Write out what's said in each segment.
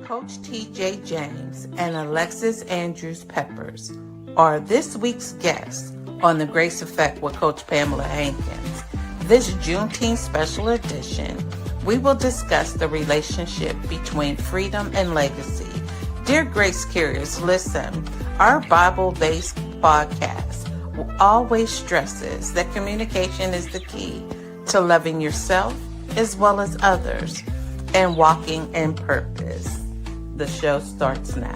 Coach T.J. James and Alexis Andrews Peppers are this week's guests on The Grace Effect with Coach Pamela Hankins. This Juneteenth special edition, we will discuss the relationship between freedom and legacy. Dear Grace Carriers, listen, our Bible-based podcast always stresses that communication is the key to loving yourself as well as others and walking in purpose. The show starts now.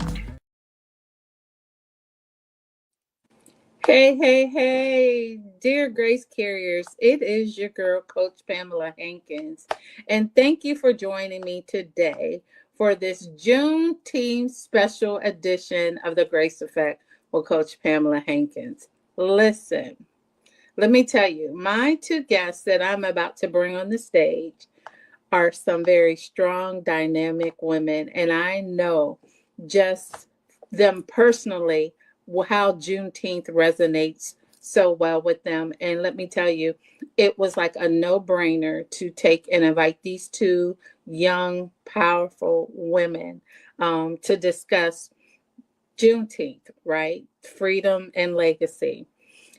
Hey, dear Grace Carriers, it is your girl, Coach Pamela Hankins, and thank you for joining me today for this Juneteenth special edition of The Grace Effect with Coach Pamela Hankins. Listen, let me tell you, my two guests that I'm about to bring on the stage are some very strong, dynamic women, and I know just them personally how Juneteenth resonates so well with them. And let me tell you, it was like a no-brainer to take and invite these two young, powerful women to discuss Juneteenth, right? Freedom and legacy.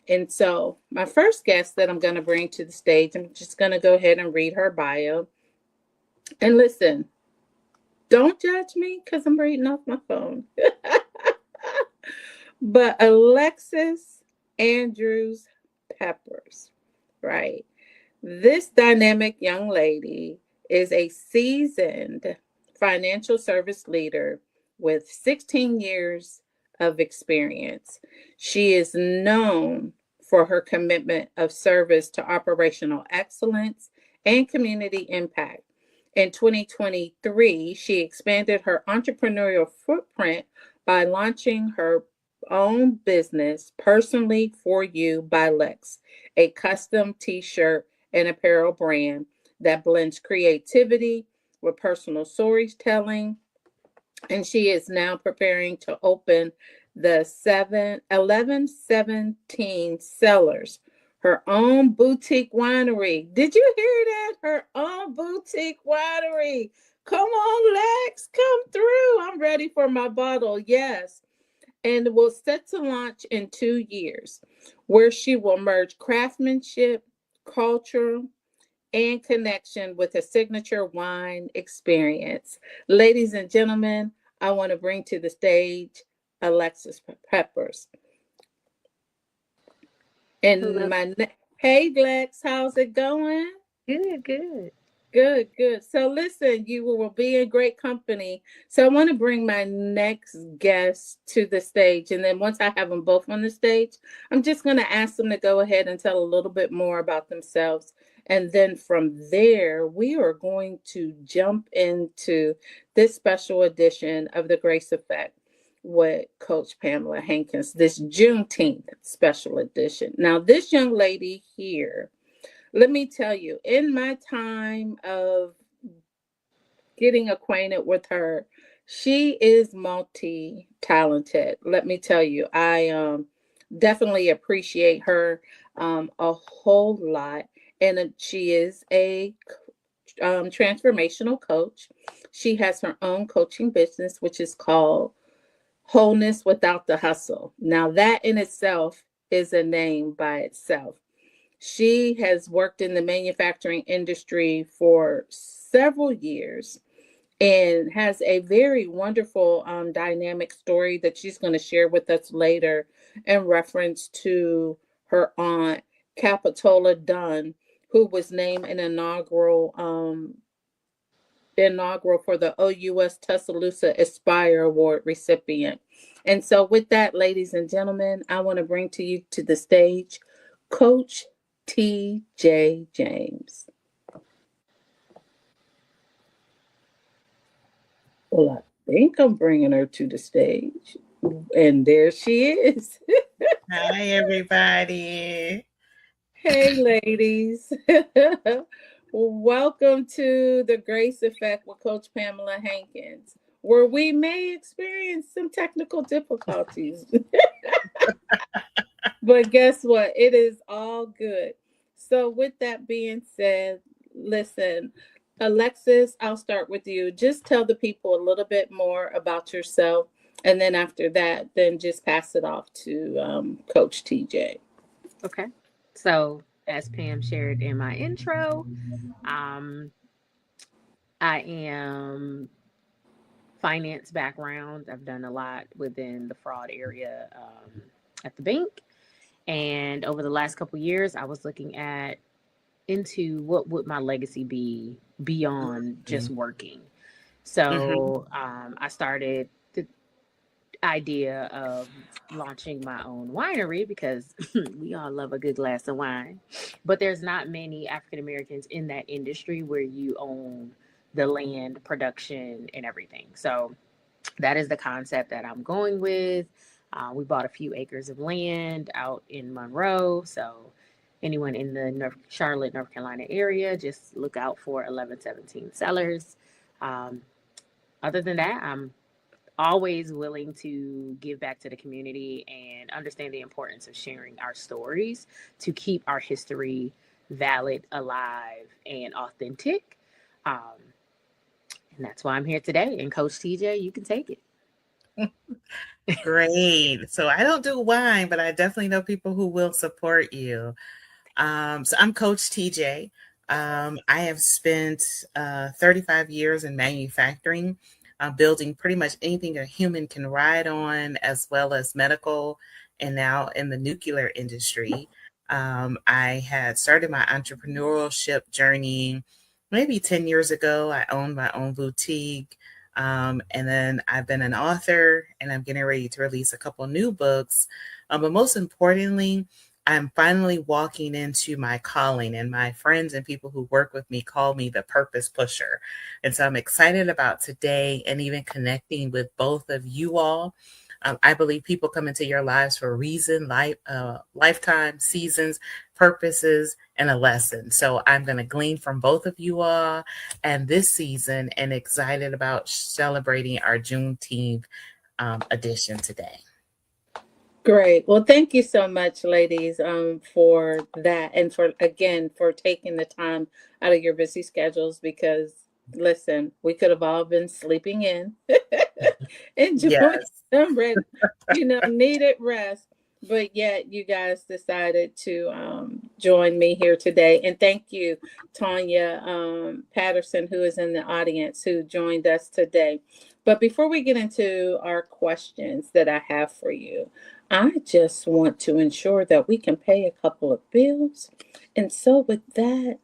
And so my first guest that I'm going to bring to the stage, I'm just going to go ahead and read her bio. And listen, don't judge me because I'm reading off my phone. But Alexis Andrews Peppers, right? This dynamic young lady is a seasoned financial service leader with 16 years of experience. She is known for her commitment of service to operational excellence and community impact. In 2023, she expanded her entrepreneurial footprint by launching her own business, Personally For You by Lex, a custom t-shirt and apparel brand that blends creativity with personal storytelling. And she is now preparing to open the 1117 Cellars, her own boutique winery. Did you hear that? Her own boutique winery. Come on, Lex, come through. I'm ready for my bottle. Yes. And will set to launch in 2 years, where she will merge craftsmanship, culture, and connection with a signature wine experience. Ladies and gentlemen, I want to bring to the stage Alexis Peppers. And hey, Lex, how's it going? Good. So listen, you will be in great company. So I want to bring my next guest to the stage. And then once I have them both on the stage, I'm just going to ask them to go ahead and tell a little bit more about themselves. And then from there, we are going to jump into this special edition of The Grace Effect with Coach Pamela Hankins, this Juneteenth special edition. Now, this young lady here, let me tell you, in my time of getting acquainted with her, she is multi-talented. Let me tell you, I definitely appreciate her a whole lot. And she is a transformational coach. She has her own coaching business, which is called Wholeness Without the Hustle. Now, that in itself is a name by itself. She has worked in the manufacturing industry for several years and has a very wonderful dynamic story that she's going to share with us later in reference to her aunt, Capitola Dunn, who was named an inaugural for the OUS Tuscaloosa Aspire Award recipient. And so with that, ladies and gentlemen, I want to bring to you to the stage Coach T.J. James. Well, I think I'm bringing her to the stage. And there she is. Hi, everybody. Hey, ladies. Welcome to The Grace Effect with Coach Pamela Hankins, where we may experience some technical difficulties. But guess what? It is all good. So with that being said, listen, Alexis, I'll start with you. Just tell the people a little bit more about yourself. And then after that, then just pass it off to Coach TJ. Okay. So, as Pam shared in my intro, um, I am finance background. I've done a lot within the fraud area at the bank. And over the last couple years, I was looking at into what would my legacy be beyond just working. Mm-hmm. So I started the idea of launching my own winery because we all love a good glass of wine. But there's not many African Americans in that industry where you own the land, production, and everything. So that is the concept that I'm going with. We bought a few acres of land out in Monroe. So anyone in the Charlotte, North Carolina area, just look out for 1117 sellers. Um, Other than that, I'm always willing to give back to the community and understand the importance of sharing our stories to keep our history valid, alive, and authentic. Um, and that's why I'm here today. And Coach TJ, you can take it. Great. So I don't do wine, but I definitely know people who will support you. So I'm Coach TJ. I have spent 35 years in manufacturing, building pretty much anything a human can ride on, as well as medical, and now in the nuclear industry. I had started my entrepreneurship journey maybe 10 years ago. I owned my own boutique. And then I've been an author, and I'm getting ready to release a couple new books. But most importantly, I'm finally walking into my calling, and my friends and people who work with me call me the purpose pusher. And so I'm excited about today and even connecting with both of you all. I believe people come into your lives for a reason, lifetime, seasons, purposes, and a lesson. So I'm going to glean from both of you all and this season, and excited about celebrating our Juneteenth edition today. Great. Well, thank you so much, ladies, for that, and for again for taking the time out of your busy schedules. Because listen, we could have all been sleeping in, enjoying Yes. some rest, needed rest, but yet you guys decided to join me here today. And thank you, Tanya Patterson, who is in the audience, who joined us today. But before we get into our questions that I have for you, I just want to ensure that we can pay a couple of bills. And so, with that,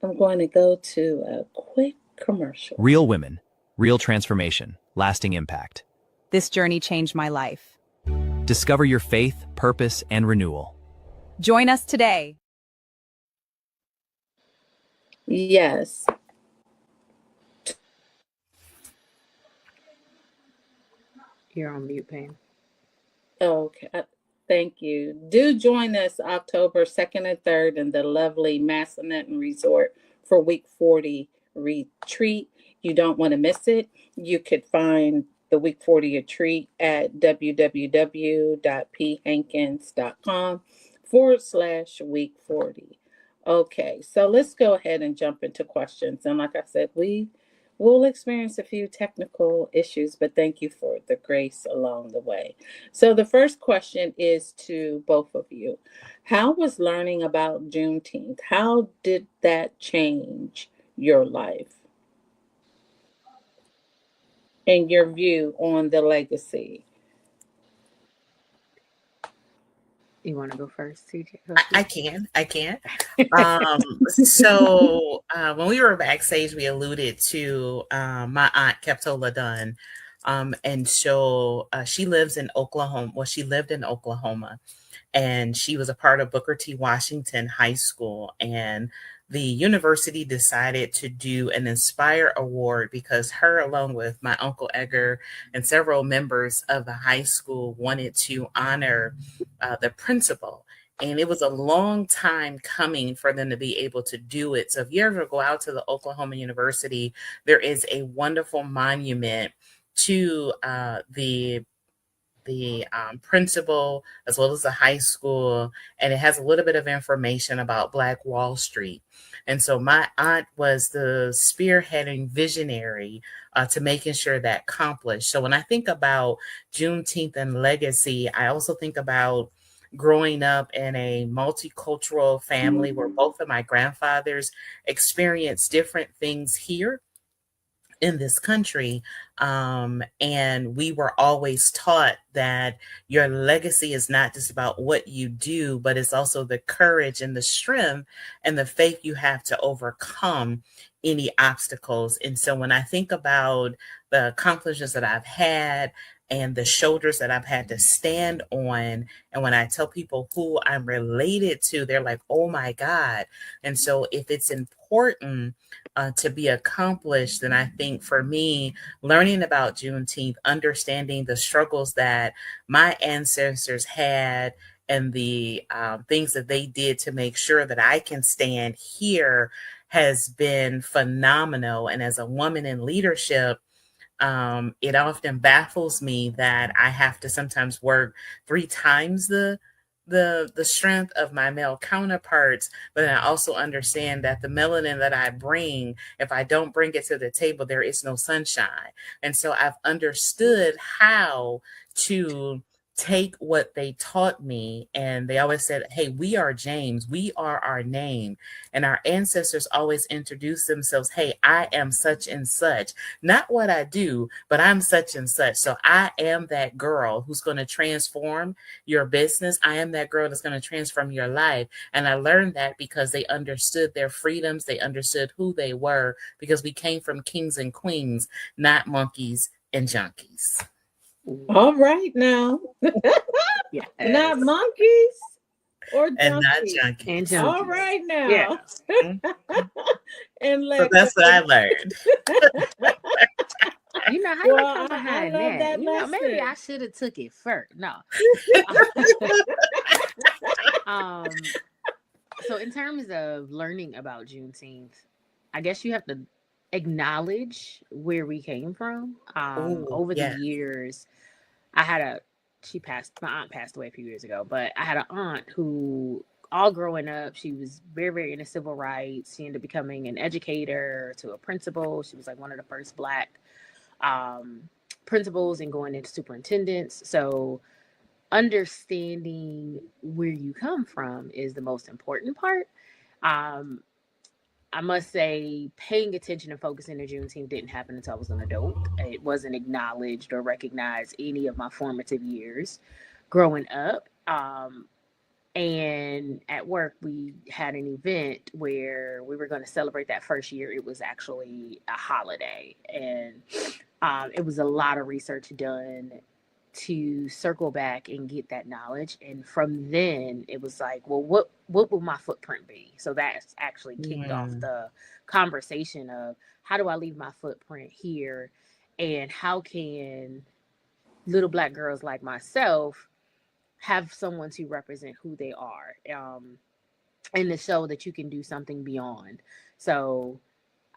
I'm going to go to a quick commercial. Real women, real transformation, lasting impact. This journey changed my life. Discover your faith, purpose, and renewal. Join us today. Yes. You're on mute, Pam. Okay. Thank you. Do join us October 2nd and 3rd in the lovely Massanutten Resort for Week 40 retreat. You don't want to miss it. You could find the Week 40 retreat at www.phankins.com/Week 40. Okay, so let's go ahead and jump into questions. And like I said, we will experience a few technical issues, but thank you for the grace along the way. So the first question is to both of you. How was learning about Juneteenth? How did that change your life and your view on the legacy? You want to go first, TJ? I can. So when we were backstage, we alluded to my aunt Keptola Dunn. And so she lives in Oklahoma. Well, she lived in Oklahoma, and she was a part of Booker T. Washington High School. And the university decided to do an Inspire Award because her, along with my Uncle Edgar and several members of the high school, wanted to honor the principal. And it was a long time coming for them to be able to do it. So if you ever go out to the Oklahoma University, there is a wonderful monument to the principal as well as the high school, and it has a little bit of information about Black Wall Street. And so my aunt was the spearheading visionary to making sure that accomplished. So when I think about Juneteenth and legacy, I also think about growing up in a multicultural family where both of my grandfathers experienced different things here in this country. And we were always taught that your legacy is not just about what you do, but it's also the courage and the strength and the faith you have to overcome any obstacles. And so when I think about the accomplishments that I've had and the shoulders that I've had to stand on, and when I tell people who I'm related to, they're like, oh my God. And so if it's important to be accomplished, then I think for me, learning about Juneteenth, understanding the struggles that my ancestors had and the things that they did to make sure that I can stand here has been phenomenal. And as a woman in leadership, it often baffles me that I have to sometimes work 3 times the strength of my male counterparts, but I also understand that the melanin that I bring, if I don't bring it to the table, there is no sunshine. And so I've understood how to take what they taught me, and they always said, hey, we are James, we are our name. And our ancestors always introduced themselves, hey, I am such and such, not what I do, but I'm such and such. So I am that girl who's going to transform your business. I am that girl that's going to transform your life. And I learned that because they understood their freedoms, they understood who they were, because we came from kings and queens, not monkeys and junkies. All right now. Yeah. Not monkeys or And not junkies. junkies. And junkies. All right now. Yeah. And So that's what I learned. You know how Well, you come behind I love that? that You know, maybe lesson. I should have took it first. No. So in terms of learning about Juneteenth, I guess you have to acknowledge where we came from. Oh, Over the yes. years, my aunt passed away a few years ago, but I had an aunt who, all growing up, she was very, very into civil rights. She ended up becoming an educator to a principal. She was like one of the first Black principals and going into superintendents. So understanding where you come from is the most important part. Um, I must say, paying attention and focusing on Juneteenth didn't happen until I was an adult. It wasn't acknowledged or recognized any of my formative years growing up. And at work, we had an event where we were going to celebrate that first year. It was actually a holiday. And it was a lot of research done to circle back and get that knowledge. And from then it was like, well, what will my footprint be? So that's actually kicked off the conversation of how do I leave my footprint here, and how can little Black girls like myself have someone to represent who they are, and to show that you can do something beyond. So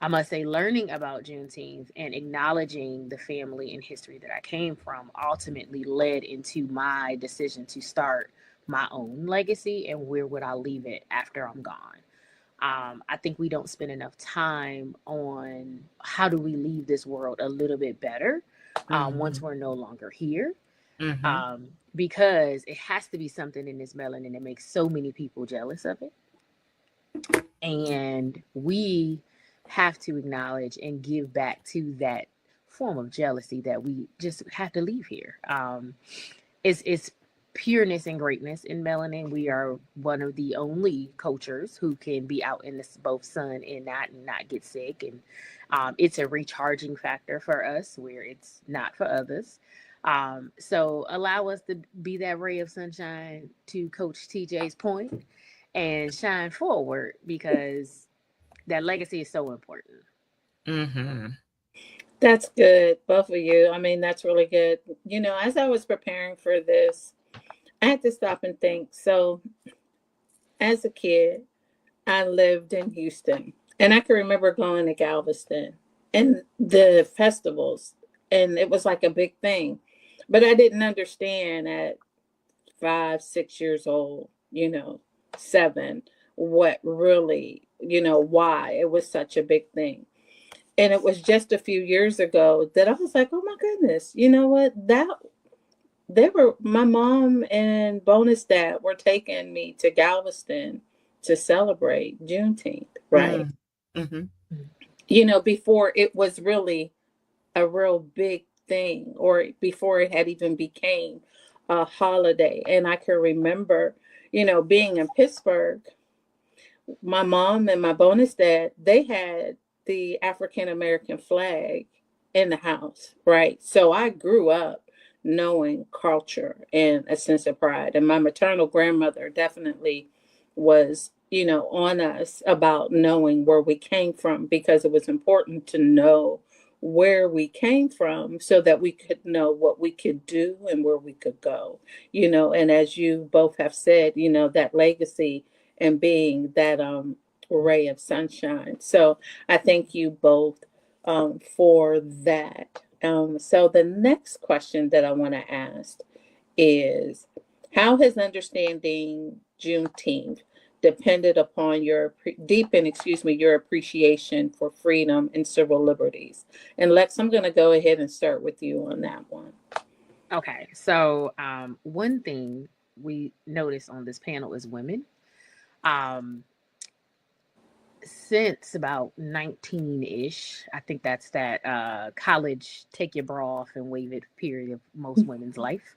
I must say, learning about Juneteenth and acknowledging the family and history that I came from ultimately led into my decision to start my own legacy and where would I leave it after I'm gone. I think we don't spend enough time on how do we leave this world a little bit better once we're no longer here. Because it has to be something in this melanin that makes so many people jealous of it. And we have to acknowledge and give back to that form of jealousy that we just have to leave here. It's pureness and greatness in melanin. We are one of the only cultures who can be out in this both sun and not get sick, and it's a recharging factor for us where it's not for others. So allow us to be that ray of sunshine, to Coach TJ's point, and shine forward, because that legacy is so important. That's good, both of you. I mean, that's really good. You know, as I was preparing for this, I had to stop and think. So, as a kid, I lived in Houston, and I can remember going to Galveston and the festivals, and it was like a big thing. But I didn't understand at 5, 6 years old, 7, what really why it was such a big thing. And it was just a few years ago that I was like, oh my goodness, you know what? My mom and bonus dad were taking me to Galveston to celebrate Juneteenth, right? Mm-hmm. Before it was really a real big thing, or before it had even became a holiday. And I can remember, being in Pittsburgh, my mom and my bonus dad, they had the African American flag in the house, right? So I grew up knowing culture and a sense of pride. And my maternal grandmother definitely was, on us about knowing where we came from, because it was important to know where we came from so that we could know what we could do and where we could go, and as you both have said, that legacy and being that ray of sunshine. So I thank you both for that. So the next question that I want to ask is, how has understanding Juneteenth depended upon your appreciation for freedom and civil liberties? And Lex, I'm going to go ahead and start with you on that one. Okay, so one thing we noticed on this panel is women. Since about 19-ish, I think that's that college take your bra off and wave it period of most women's life.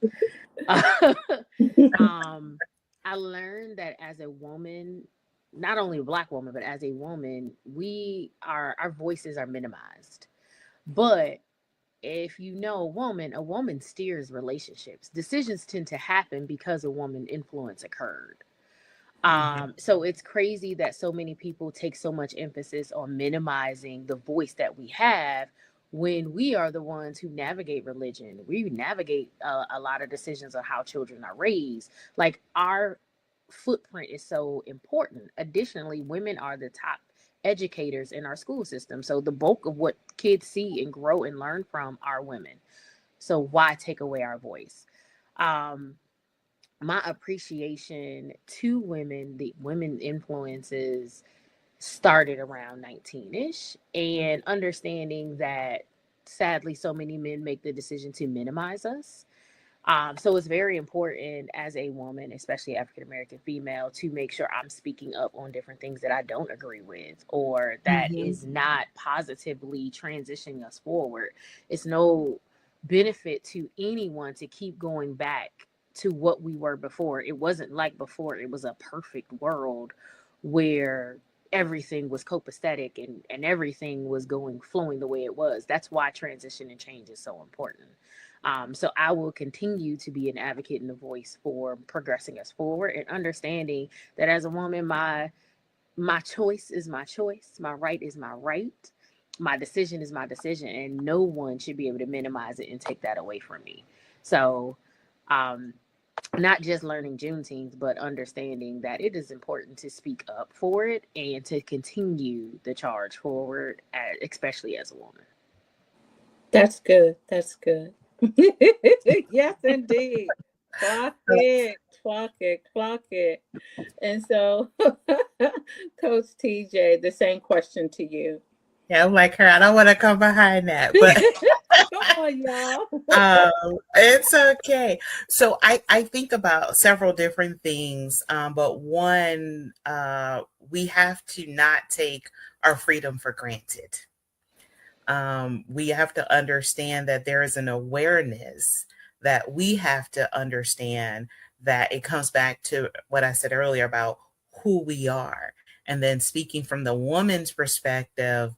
I learned that as a woman, not only a Black woman, but as a woman, our voices are minimized. But if you know a woman steers relationships. Decisions tend to happen because a woman influence occurred. So it's crazy that so many people take so much emphasis on minimizing the voice that we have when we are the ones who navigate religion. We navigate a lot of decisions on how children are raised. Like, our footprint is so important. Additionally, women are the top educators in our school system. So the bulk of what kids see and grow and learn from are women. So why take away our voice? My appreciation to women, the women influences, started around 19-ish, and understanding that sadly so many men make the decision to minimize us. So it's very important as a woman, especially African American female, to make sure I'm speaking up on different things that I don't agree with, or that is not positively transitioning us forward. It's no benefit to anyone to keep going back to what we were before. It wasn't like before. It was a perfect world where everything was copacetic and everything was flowing the way it was. That's why transition and change is so important. So I will continue to be an advocate and a voice for progressing us forward, and understanding that as a woman, my choice is my choice, my right is my right, my decision is my decision, and no one should be able to minimize it and take that away from me. So not just learning Juneteenth, but understanding that it is important to speak up for it and to continue the charge forward, especially as a woman. That's good. That's good. Yes, indeed. Clock it, clock it, clock it. And so, Coach TJ, the same question to you. Yeah, I'm like her. I don't want to come behind that, but come on, y'all. It's okay. So I think about several different things, but one, we have to not take our freedom for granted. We have to understand that there is an awareness that we have to understand, that it comes back to what I said earlier about who we are. And then speaking from the woman's perspective,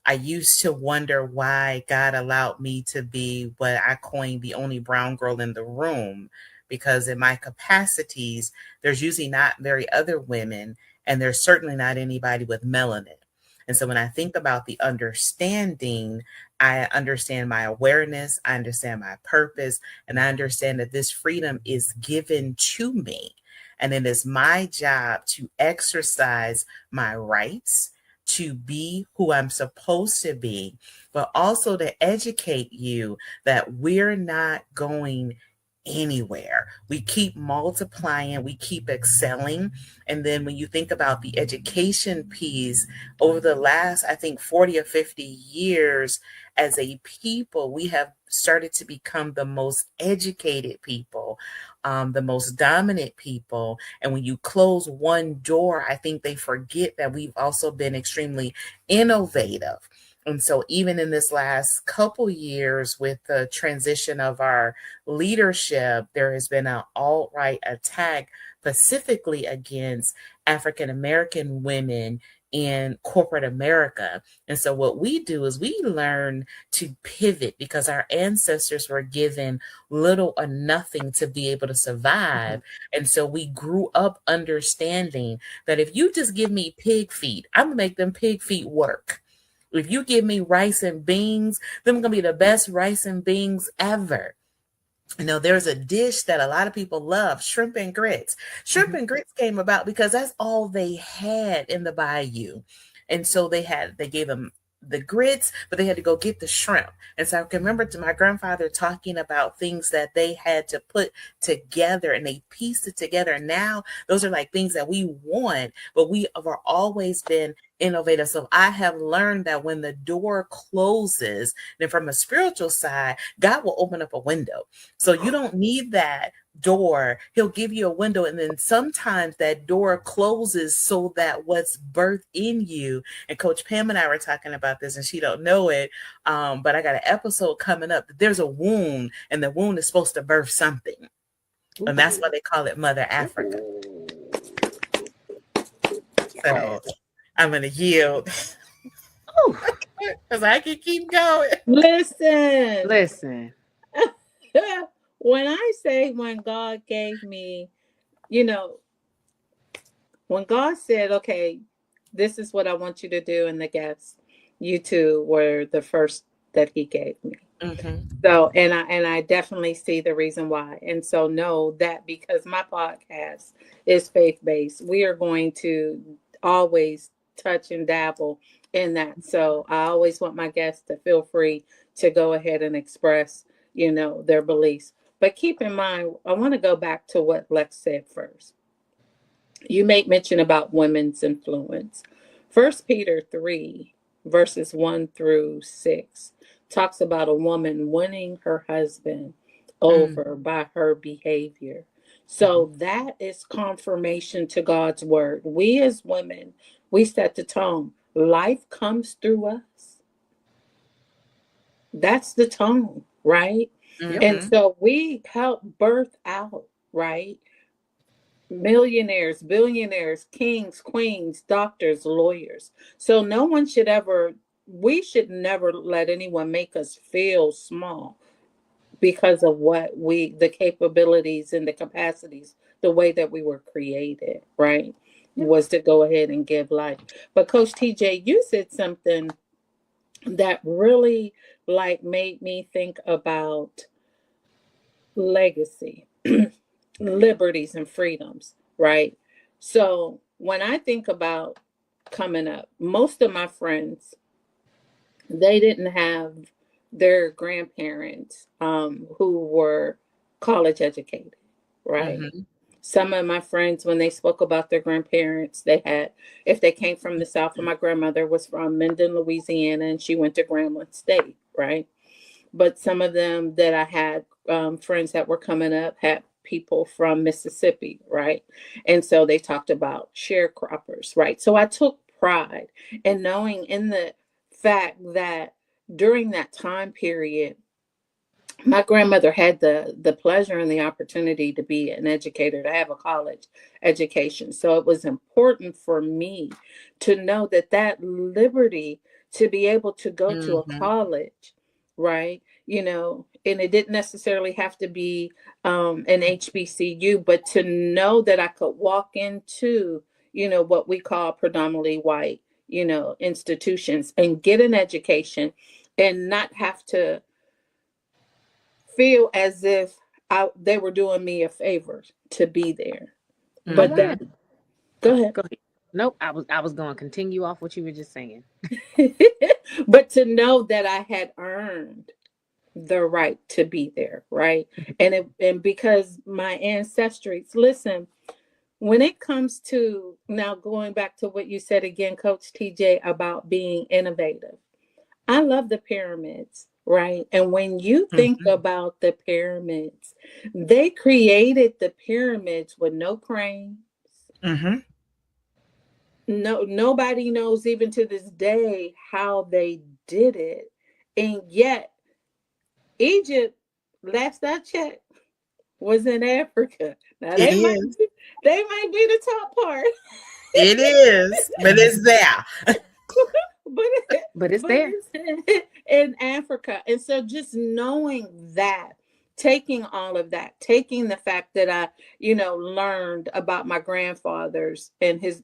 I used to wonder why God allowed me to be what I coined the only brown girl in the room, because in my capacities, there's usually not very other women, and there's certainly not anybody with melanin. And so when I think about the understanding, I understand my awareness, I understand my purpose, and I understand that this freedom is given to me. And it is my job to exercise my rights, to be who I'm supposed to be, but also to educate you that we're not going anywhere. We keep multiplying, we keep excelling. And then when you think about the education piece, over the last, I think, 40 or 50 years, as a people, we have started to become the most educated people, the most dominant people. And when you close one door, I think they forget that we've also been extremely innovative. And so even in this last couple years with the transition of our leadership, there has been an alt-right attack specifically against African American women in corporate America. And so what we do is we learn to pivot because our ancestors were given little or nothing to be able to survive. And so we grew up understanding that if you just give me pig feet, I'm gonna make them pig feet work. If you give me rice and beans, them gonna be the best rice and beans ever. You know, there's a dish that a lot of people love, shrimp and grits. Shrimp and grits came about because that's all they had in the bayou. And so they gave them the grits, but they had to go get the shrimp. And so I can remember my grandfather talking about things that they had to put together and they pieced it together. And now those are like things that we want, but we have always been innovative. So I have learned that when the door closes, then from a spiritual side, God will open up a window. So you don't need that door. He'll give you a window, and then sometimes that door closes so that what's birthed in you. And Coach Pam and I were talking about this, and she don't know it, but I got an episode coming up. There's a wound, and the wound is supposed to birth something, and that's why they call it Mother Africa. So I'm gonna yield because I can keep going. Listen. When I say when God gave me, when God said, okay, this is what I want you to do in the guests, you two were the first that he gave me. So, and I definitely see the reason why. And so know that because my podcast is faith-based, we are going to always touch and dabble in that. So I always want my guests to feel free to go ahead and express, their beliefs. But keep in mind, I want to go back to what Lex said first. You make mention about women's influence. 1 Peter 3, verses 1 through 6, talks about a woman winning her husband over by her behavior. So that is confirmation to God's word. We as women, we set the tone. Life comes through us. That's the tone, right? And so we help birth out, right? Millionaires, billionaires, kings, queens, doctors, lawyers. So we should never let anyone make us feel small because of the capabilities and the capacities, the way that we were created, right? Was to go ahead and give life. But Coach TJ, you said something that really made me think about legacy. Liberties and freedoms, right? So when I think about coming up, most of my friends, they didn't have their grandparents who were college educated, right? Some of my friends, when they spoke about their grandparents, if they came from the South, and my grandmother was from Minden, Louisiana, and she went to Grambling State, right? But some of them that I had friends that were coming up had people from Mississippi, right? And so they talked about sharecroppers, right? So I took pride in knowing in the fact that during that time period, my grandmother had the pleasure and the opportunity to be an educator, to have a college education. So it was important for me to know that liberty to be able to go to a college, right? And it didn't necessarily have to be an HBCU, but to know that I could walk into, what we call predominantly white, institutions and get an education and not have to feel as if they were doing me a favor to be there. But that, go ahead. Nope, I was going to continue off what you were just saying. But to know that I had earned the right to be there, right? And because my ancestries, listen, when it comes to now going back to what you said again, Coach TJ, about being innovative, I love the pyramids, right? And when you think Mhm. about the pyramids, they created the pyramids with no crane. Mhm. No, nobody knows even to this day how they did it. And yet, Egypt, last I checked, was in Africa. Now It is. they might be the top part, It is. But it's there. but But it's but there. it's in Africa. And so just knowing that, taking all of that, taking the fact that I, learned about my grandfather and his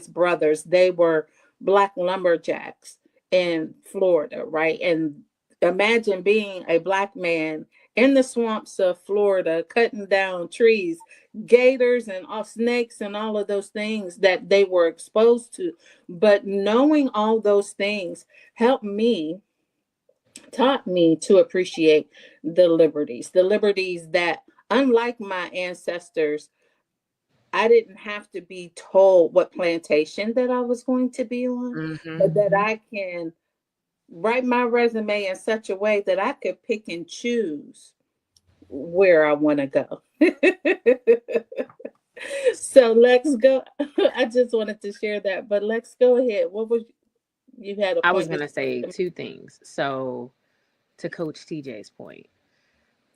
brothers, they were black lumberjacks in Florida, right? And imagine being a black man in the swamps of Florida, cutting down trees, gators and all snakes and all of those things that they were exposed to. But knowing all those things helped me, taught me to appreciate the liberties that, unlike my ancestors, I didn't have to be told what plantation that I was going to be on, but Mhm. that I can write my resume in such a way that I could pick and choose where I want to go. So let's go. I just wanted to share that, but let's go ahead. What was you had a I was point? going to say two things. So, to Coach TJ's point,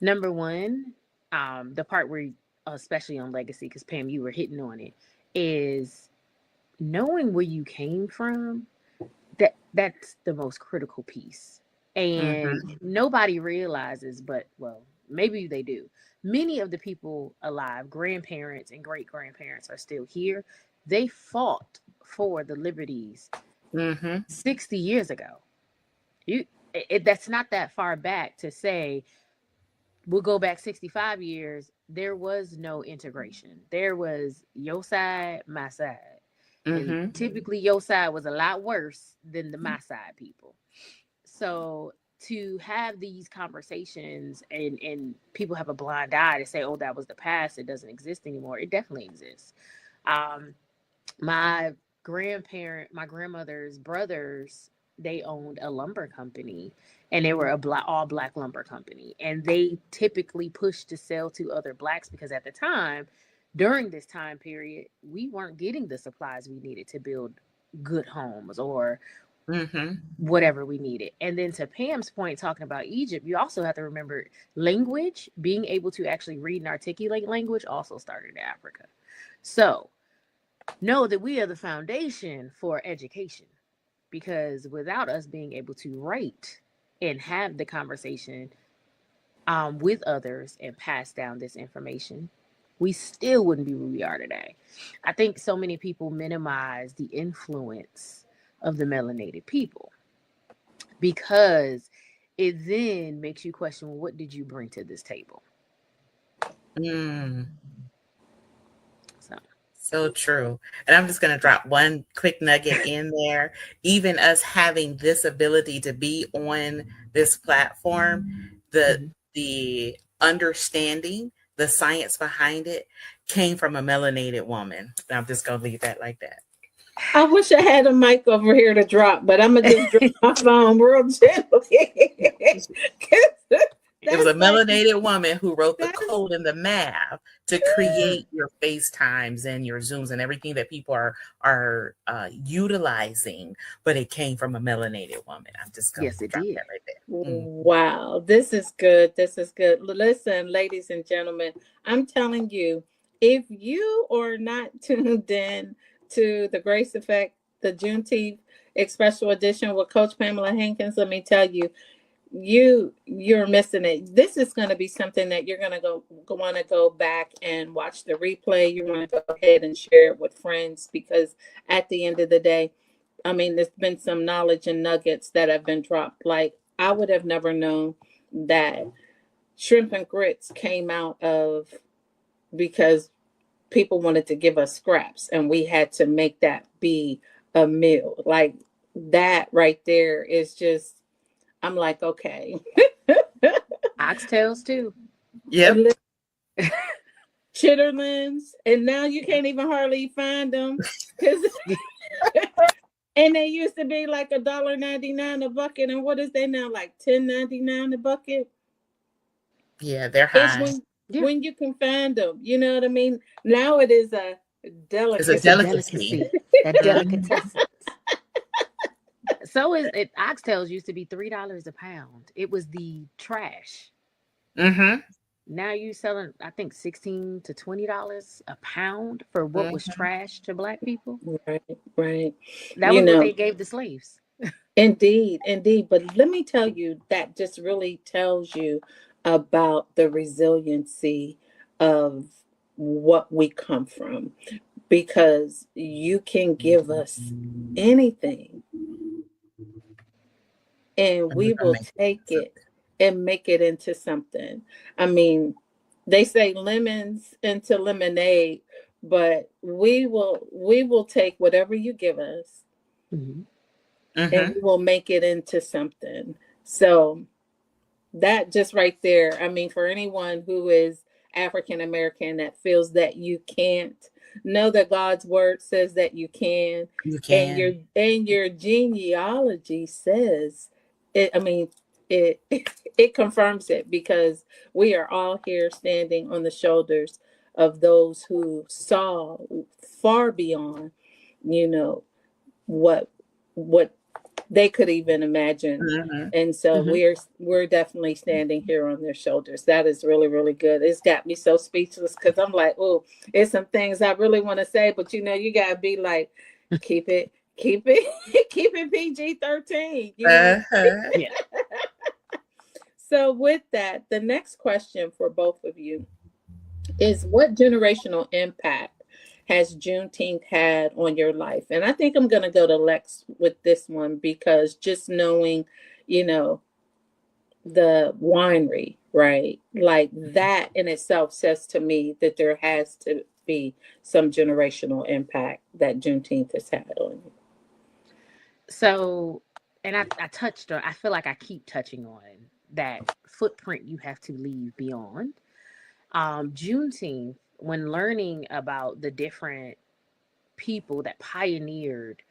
number one, the part where, especially on legacy, because Pam, you were hitting on it, is knowing where you came from. That's the most critical piece, and Mhm. nobody realizes, but well, maybe they do. Many of the people alive, grandparents and great grandparents, are still here. They fought for the liberties Mhm. 60 years ago. That's not that far back to say. We'll go back 65 years. There was no integration. There was your side, my side. And Mhm. typically your side was a lot worse than the my side people. So to have these conversations, and people have a blind eye to say, oh, that was the past, it doesn't exist anymore. It definitely exists. Um, my my grandmother's brothers, they owned a lumber company, and they were all black lumber company, and they typically pushed to sell to other blacks because at the time, during this time period, we weren't getting the supplies we needed to build good homes or Mhm. whatever we needed. And then to Pam's point, talking about Egypt, you also have to remember language, being able to actually read and articulate language also started in Africa. So know that we are the foundation for education, because without us being able to write and have the conversation with others and pass down this information, we still wouldn't be where we are today. I think so many people minimize the influence of the melanated people because it then makes you question, well, what did you bring to this table? Mm. So So true. And I'm just going to drop one quick nugget in there. Even us having this ability to be on this platform, the mhm. the understanding, the science behind it came from a melanated woman. And I'm just going to leave that like that. I wish I had a mic over here to drop, but I'm gonna just drop my phone real gently. 'Cause It was a that's like melanated woman who wrote the that is code and the math to create your FaceTimes and your Zooms and everything that people are utilizing. But it came from a melanated woman. I'm just gonna Yes, it drop did. that right there. Mm. wow. This is good. This is good. Listen, ladies and gentlemen, I'm telling you, if you are not tuned in to the Grace Effect, the Juneteenth special edition with Coach Pamela Hankins, let me tell you, you're missing it. This is going to be something that you're going to go want to go back and watch the replay. You want to go ahead and share it with friends, because at the end of the day, I mean, there's been some knowledge and nuggets that have been dropped. Like, I would have never known that shrimp and grits came out of because people wanted to give us scraps and we had to make that be a meal. Like, that right there is just, I'm like, okay. Oxtails too. Yep. Chitterlings, and now you can't even hardly find them because and they used to be like $1.99 a bucket, and what is they now, like $10.99 a bucket? Yeah, they're It's high. when you can find them. You know what I mean? Now it is a It's a It's a delicacy. delicacy. delicacy. That Mhm. delicatessen. So is it. Oxtails used to be $3 a pound. It was the trash. Mhm. Now you selling, I think, $16 to $20 a pound for what was Mhm. trash to black people. Right, right. That You was what know, they gave the slaves. indeed, indeed. But let me tell you, that just really tells you about the resiliency of what we come from, because you can give us anything and And we're we gonna will make it take into it and make it into something. I mean, they say lemons into lemonade, but we will take whatever you give us Mhm. and something. we will make it into something. So that just right there, I mean, for anyone who is African American that feels that you can't, know that God's word says that you can, You and can. your genealogy says it. I mean, it it confirms it, because we are all here standing on the shoulders of those who saw far beyond, you know, what what they could even imagine. Mhm. And so Mhm. we're definitely standing here on their shoulders. That is really, really good. It's got me so speechless, because I'm like, oh, it's some things I really want to say, but you gotta be like, keep it keep it PG-13. Uh-huh. Yeah. So with that, the next question for both of you is, what generational impact has Juneteenth had on your life? And I think I'm going to go to Lex with this one, because just knowing, you know, the winery, right? Like that in itself says to me that there has to be some generational impact that Juneteenth has had on you. So, and I touched on, I feel like I keep touching on that footprint you have to leave beyond. Juneteenth, when learning about the different people that pioneered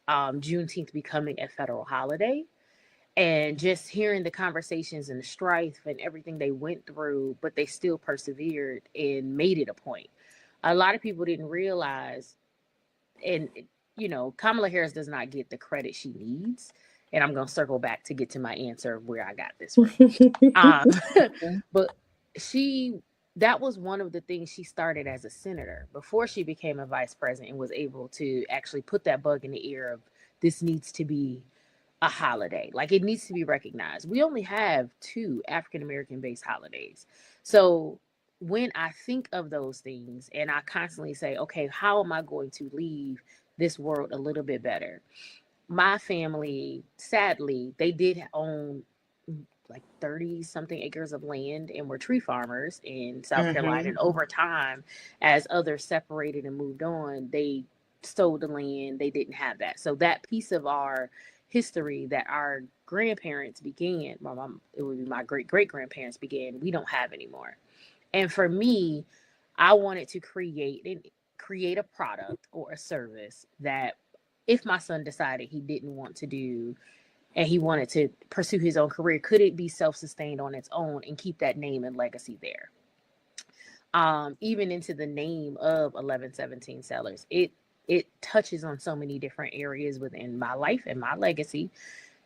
Juneteenth becoming a federal holiday, and just hearing the conversations and the strife and everything they went through, but they still persevered and made it a point. A lot of people didn't realize, and Kamala Harris does not get the credit she needs. And I'm going to circle back to get to my answer of where I got this from. Um, but she, that was one of the things she started as a senator before she became a vice president, and was able to actually put that bug in the ear of, this needs to be a holiday. Like, it needs to be recognized. We only have two African American based holidays. So when I think of those things and I constantly say, okay, how am I going to leave this world a little bit better? My family, sadly, they did own like 30 something acres of land and were tree farmers in South Carolina. Mhm. And over time, as others separated and moved on, they sold the land. They didn't have that. So that piece of our history that our grandparents began, my mom, it would be my great great grandparents began, we don't have anymore. And for me, I wanted to create a product or a service that, if my son decided he didn't want to do and he wanted to pursue his own career, could it be self-sustained on its own and keep that name and legacy there? Even into the name of 1117 Sellers, it touches on so many different areas within my life and my legacy,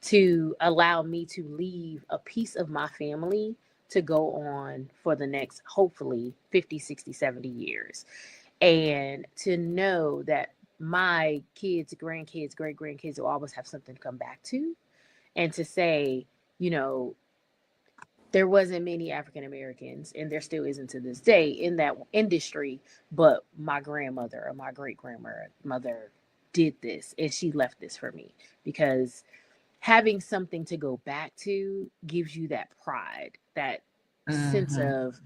to allow me to leave a piece of my family to go on for the next, hopefully, 50, 60, 70 years. And to know that my kids, grandkids, great grandkids will always have something to come back to. And to say, you know, there wasn't many African Americans, and there still isn't to this day, in that industry, but my grandmother or my great grandmother did this, and she left this for me. Because having something to go back to gives you that pride, that sense Mhm. of,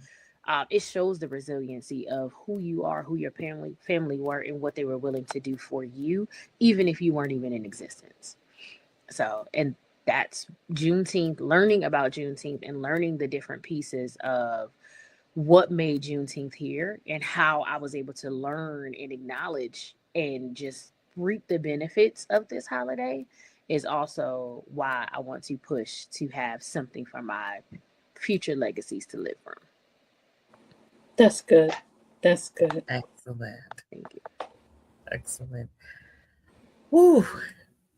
it shows the resiliency of who you are, who your family were, and what they were willing to do for you, even if you weren't even in existence. So, and that's Juneteenth, learning about Juneteenth and learning the different pieces of what made Juneteenth here and how I was able to learn and acknowledge and just reap the benefits of this holiday is also why I want to push to have something for my future legacies to live from. That's good. That's good. Excellent. Thank you. Excellent. Woo.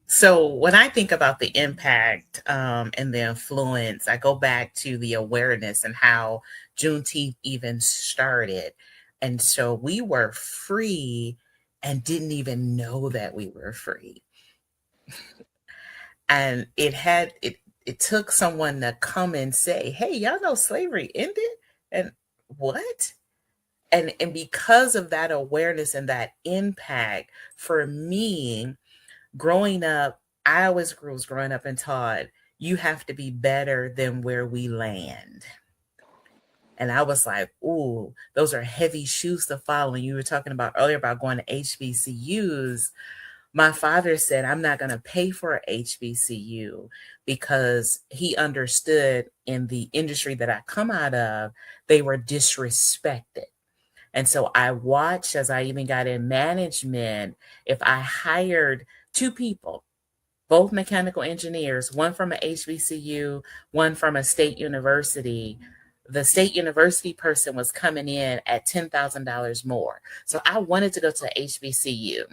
So when I think about the impact and the influence, I go back to the awareness and how Juneteenth even started. And so we were free and didn't even know that we were free. And it took someone to come and say, hey, y'all know slavery ended? And what? And because of that awareness and that impact, for me, growing up, I always was growing up and taught, you have to be better than where we land. And I was like, ooh, those are heavy shoes to follow. And you were talking about earlier about going to HBCUs. My father said, I'm not going to pay for a HBCU because he understood in the industry that I come out of, they were disrespected. And so I watched as I even got in management, if I hired two people, both mechanical engineers, one from a HBCU, one from a state university, the state university person was coming in at $10,000 more. So I wanted to go to the HBCU.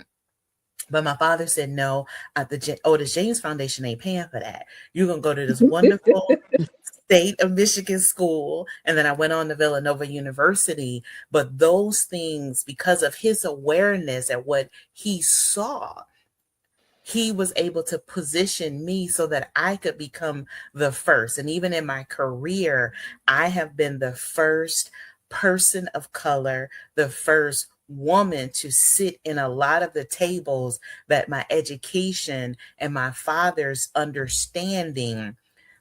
But my father said, no, the James Foundation ain't paying for that. You're going to go to this wonderful state of Michigan school. And then I went on to Villanova University. But those things, because of his awareness at what he saw, he was able to position me so that I could become the first. And even in my career, I have been the first person of color, the first woman to sit in a lot of the tables that my education and my father's understanding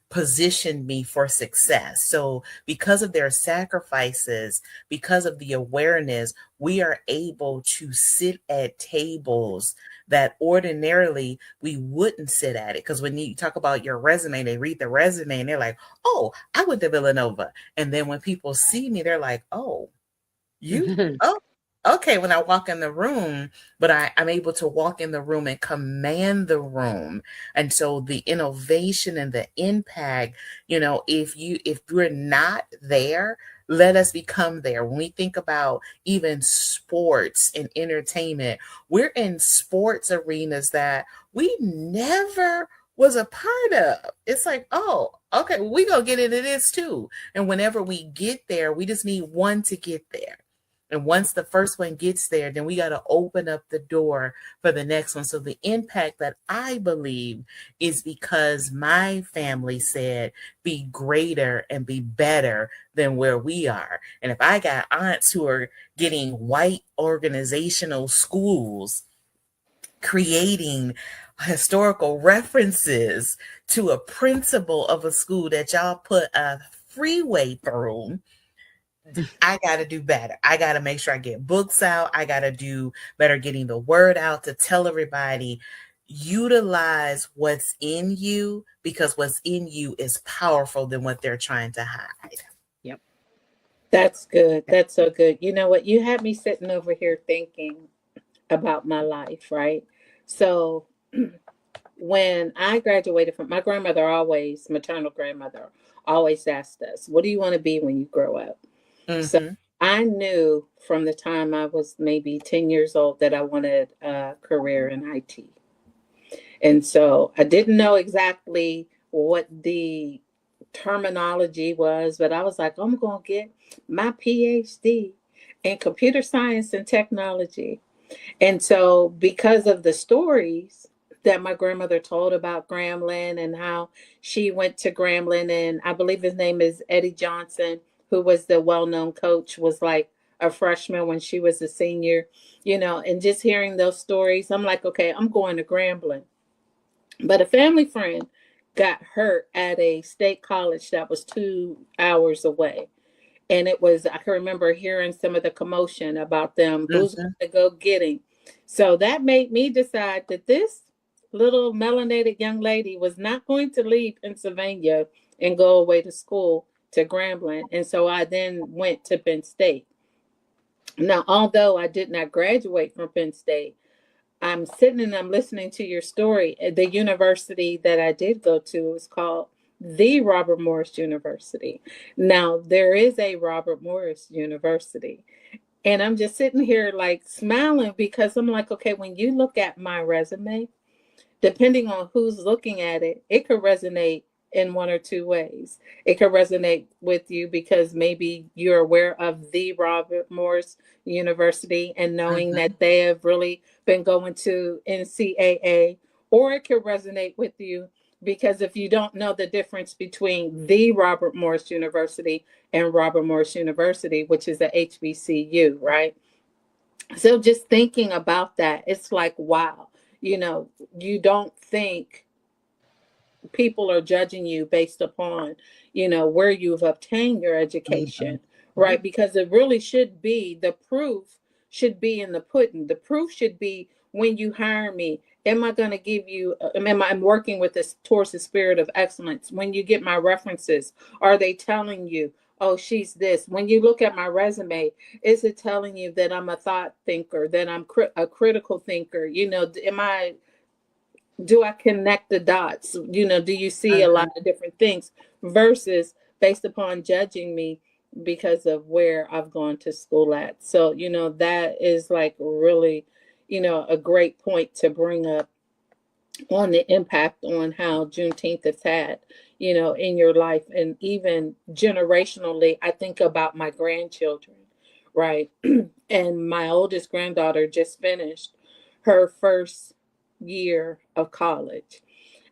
positioned me for success. So because of their sacrifices, because of the awareness, we are able to sit at tables that ordinarily we wouldn't sit at it. Because when you talk about your resume, they read the resume and they're like, oh, I went to Villanova. And then when people see me, they're like, oh, you, oh, okay, when I walk in the room, but I'm able to walk in the room and command the room. And so the innovation and the impact, if we're not there, let us become there. When we think about even sports and entertainment, we're in sports arenas that we never was a part of. It's like, oh, okay, we gonna get into this too. And whenever we get there, we just need one to get there. And once the first one gets there, then we got to open up the door for the next one. So the impact that I believe is because my family said, be greater and be better than where we are. And if I got aunts who are getting white organizational schools, creating historical references to a principal of a school that y'all put a freeway through, I got to do better. I got to make sure I get books out. I got to do better getting the word out to tell everybody, utilize what's in you, because what's in you is powerful than what they're trying to hide. Yep. That's good. That's so good. You know what? You had me sitting over here thinking about my life, right? So when I graduated from my grandmother, always, maternal grandmother, always asked us, what do you want to be when you grow up? So Mm-hmm. I knew from the time I was maybe 10 years old that I wanted a career in IT. And so I didn't know exactly what the terminology was, but I was like, I'm going to get my PhD in computer science and technology. And so because of the stories that my grandmother told about Grambling and how she went to Grambling, and I believe his name is Eddie Johnson, who was the well-known coach, was like a freshman when she was a senior, and just hearing those stories, I'm like, okay, I'm going to Grambling. But a family friend got hurt at a state college that was 2 hours away. And I can remember hearing some of the commotion about them, who's Mm-hmm. going to go get him. So that made me decide that this little melanated young lady was not going to leave Pennsylvania and go away to school to Grambling. And so I then went to Penn State. Now, although I did not graduate from Penn State, I'm sitting and I'm listening to your story. The university that I did go to was called the Robert Morris University. Now, there is a Robert Morris University. And I'm just sitting here like smiling because I'm like, okay, when you look at my resume, depending on who's looking at it, it could resonate in one or two ways. It could resonate with you because maybe you're aware of the Robert Morris University and knowing that they have really been going to NCAA, or it could resonate with you because if you don't know the difference between the Robert Morris University and Robert Morris University, which is the HBCU, right? So just thinking about that, it's like, wow, you don't think people are judging you based upon, where you've obtained your education, right? Because it really should be, the proof should be in the pudding. The proof should be when you hire me. Am I going to give you, am I working with this towards the spirit of excellence? When you get my references, are they telling you, oh, she's this? When you look at my resume, is it telling you that I'm a thought thinker, that I'm a critical thinker? Do I connect the dots? Do you see a lot of different things versus based upon judging me because of where I've gone to school at? So, that is like really, a great point to bring up on the impact on how Juneteenth has had, in your life. And even generationally, I think about my grandchildren, right? And my oldest granddaughter just finished her first year of college.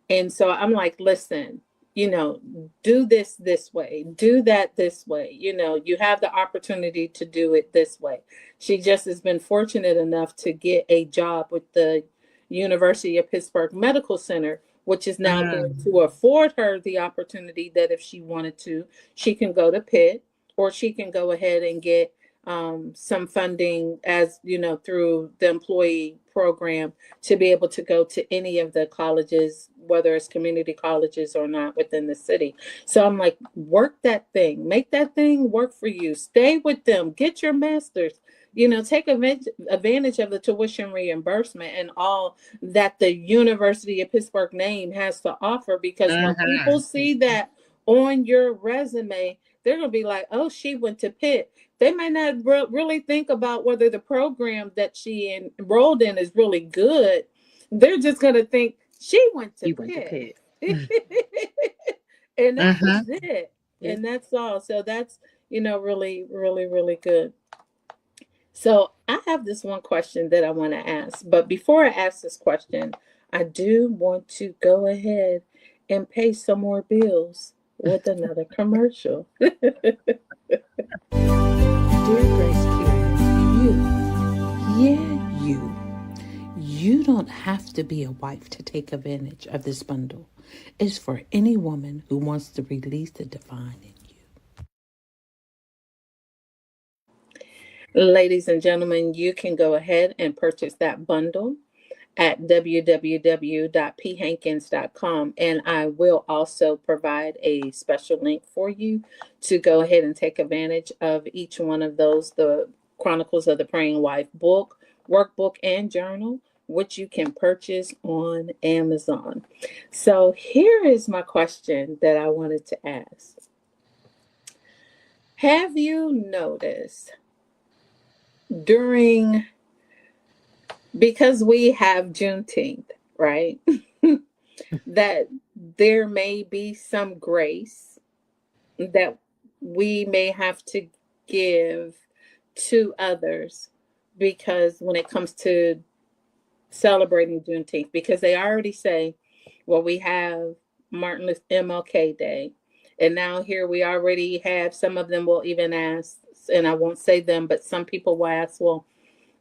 And so I'm like, listen, do this way, do that this way. You have the opportunity to do it this way. She just has been fortunate enough to get a job with the University of Pittsburgh Medical Center, which is now going to afford her the opportunity that if she wanted to, she can go to Pitt, or she can go ahead and get some funding as through the employee program to be able to go to any of the colleges, whether it's community colleges or not within the city. So I'm like, work that thing, make that thing work for you, stay with them, get your master's, take advantage of the tuition reimbursement and all that the University of Pittsburgh name has to offer, because when people see that on your resume, they're going to be like, oh, she went to Pitt. They might not really think about whether the program that she enrolled in is really good. They're just going to think she went to Pitt. And that was it. And that's all. So that's, really, really, really good. So I have this one question that I want to ask. But before I ask this question, I do want to go ahead and pay some more bills with another commercial. Dear Grace Carrier, you don't have to be a wife to take advantage of this bundle. It's for any woman who wants to release the divine in you. Ladies and gentlemen, you can go ahead and purchase that bundle at www.phankins.com. And I will also provide a special link for you to go ahead and take advantage of each one of those, the Chronicles of the Praying Wife book, workbook, and journal, which you can purchase on Amazon. So here is my question that I wanted to ask. Have you noticed because we have Juneteenth, right? That there may be some grace that we may have to give to others, because when it comes to celebrating Juneteenth, because they already say, well, we have MLK Day, and now here we already have, some of them will even ask, and I won't say them, but some people will ask, well,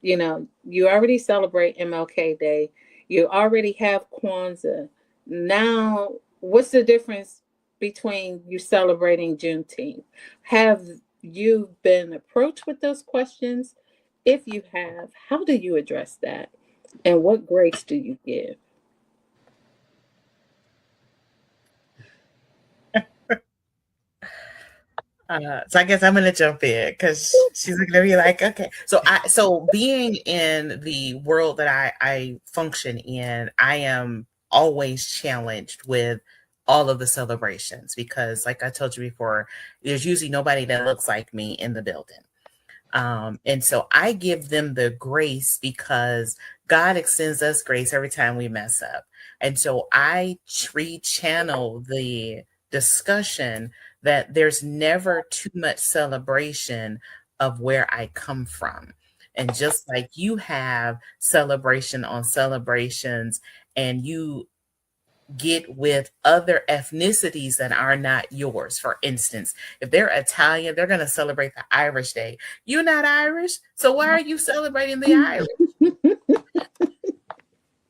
you already celebrate MLK Day. You already have Kwanzaa. Now, what's the difference between you celebrating Juneteenth? Have you been approached with those questions? If you have, how do you address that? And what grace do you give? So I guess I'm gonna jump in because she's gonna be like, okay. So being in the world that I function in, I am always challenged with all of the celebrations because, like I told you before, there's usually nobody that looks like me in the building. And so I give them the grace because God extends us grace every time we mess up. And so I re-channel the discussion that there's never too much celebration of where I come from. And just like you have celebration on celebrations, and you get with other ethnicities that are not yours. For instance, if they're Italian, they're going to celebrate the Irish Day. You're not Irish, so why are you celebrating the Irish?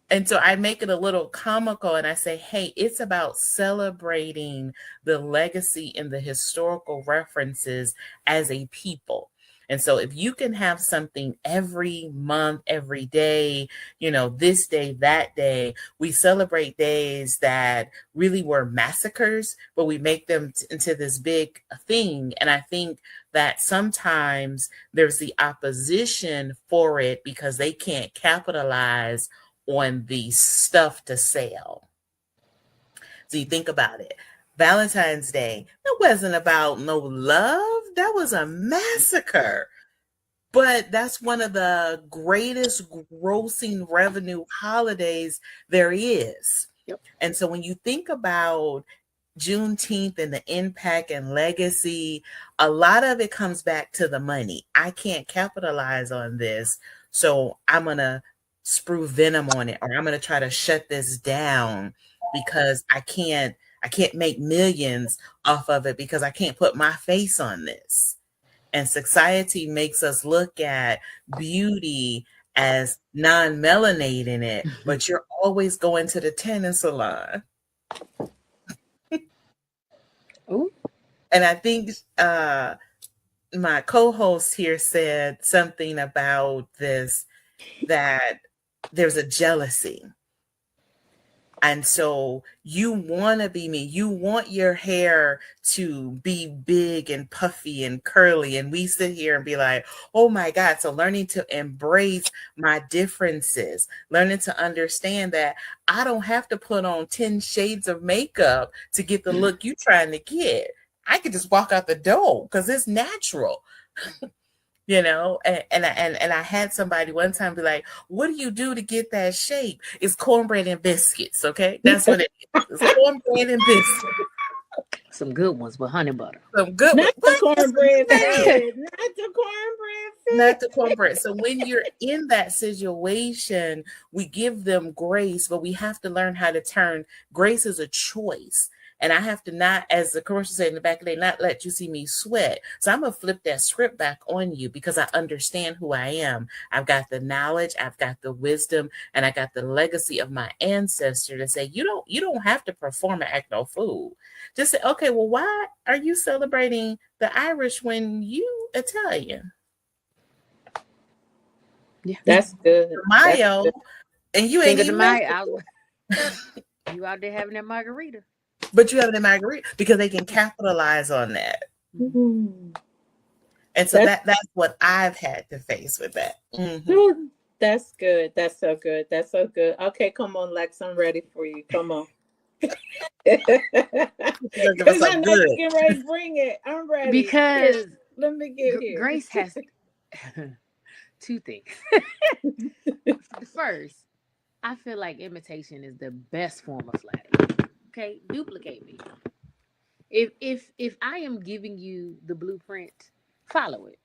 And so I make it a little comical and I say, hey, it's about celebrating the legacy and the historical references as a people. And so if you can have something every month, every day, this day, that day, we celebrate days that really were massacres, but we make them into this big thing. And I think that sometimes there's the opposition for it because they can't capitalize on the stuff to sell. So you think about it. Valentine's Day, that wasn't about no love. That was a massacre. But that's one of the greatest grossing revenue holidays there is. Yep. And so when you think about Juneteenth and the impact and legacy, a lot of it comes back to the money. I can't capitalize on this, so I'm going to sprue venom on it, or I'm going to try to shut this down because I can't make millions off of it because I can't put my face on this. And society makes us look at beauty as non-melanating it, but you're always going to the tanning salon. Ooh. And I think my co-host here said something about this, that there's a jealousy. And so you want to be me. You want your hair to be big and puffy and curly. And we sit here and be like, oh my God. So learning to embrace my differences, learning to understand that I don't have to put on 10 shades of makeup to get the look you're trying to get. I could just walk out the door because it's natural. And I had somebody one time be like, what do you do to get that shape? It's cornbread and biscuits. Okay. That's what it is. It's cornbread and biscuits. Some good ones with honey butter. Some good Not ones. the cornbread fed. Not the cornbread fed. Not the cornbread. So when you're in that situation, we give them grace, but we have to learn how to turn grace as a choice. And I have to not, as the commercial said in the back of the day, not let you see me sweat. So I'm going to flip that script back on you because I understand who I am. I've got the knowledge, I've got the wisdom, and I got the legacy of my ancestor to say, you don't have to perform and act no fool. Just say, okay, well, why are you celebrating the Irish when you Italian? Yeah. That's good. Mayo, and you ain't even you out there having that margarita. But you have the margarita because they can capitalize on that. Mm-hmm. And so that's what I've had to face with that. Mm-hmm. That's good. That's so good. That's so good. Okay, come on, Lex. I'm ready for you. Come on. Because I know you get ready to bring it. I'm ready. Because let me get here. Grace has two things. First, I feel like imitation is the best form of flattery. Okay, duplicate me. If I am giving you the blueprint, follow it.